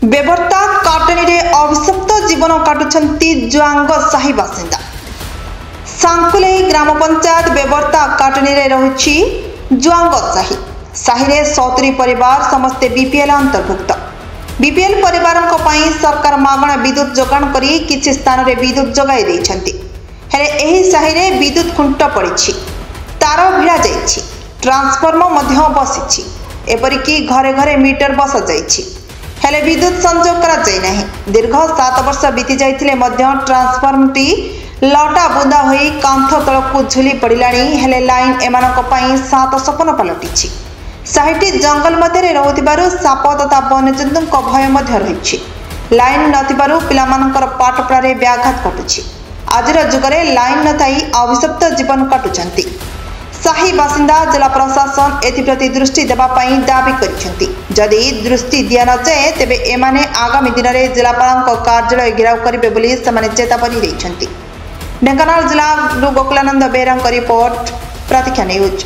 बेबर्ता काटनी रे अभिशप्त जीवन काटुछंती जुआंग साही बासिंदा। सांकुले ग्राम पंचायत बेबर्ता काटनी रे रहुछि जुआंग साही। साही रे 70 परिवार समस्ते बीपीएल अंतर्भुक्त। बीपीएल परिवारन को पई सरकार मागणा विद्युत जोगाण करी किछि स्थान रे विद्युत जोगाई दैछंती। हेले एही साही रे विद्युत खुंट पड़िछि, तार भिड़ा जाइछि, ट्रांसफार्मर मध्य बसिछि, एपरिकी घरे घरे मीटर बस जाइछि, हेले विद्युत संजोग करा जाय नाही। दीर्घ 7 वर्ष बीती जाइथिले मध्य ट्रांसफार्मरटी लटा बुंदा होई कांथ तळकु झुली पड़िलाणी। हेले लाइन एमानक पई सात सपन पलटिछि। साहिटी जंगल मध्य रहुथिबारु साप तथा वन्यजंतुक भय मध्य रहिछि। लाइन नथिबारु पिलामानकर पाठपढ़ारे व्याघात घटुछि। आजिर जुगरे लाइन नथाई अभिशप्त जीवन काटुछंती। साही बासिंदा जिला प्रशासन एथिप्रति दृष्टि देबा पई दाबी करिसेंती। जदि दृष्टि दिया न जाए तेबे एमाने आगामी दिन में जिलापालक कार्यालय घेराव करिबे बोली सेमाने चेतावनी दैछंती। ढेंकानाल जिला गोकुलानंद बेहरांक रिपोर्ट, प्रतीक्षा न्यूज।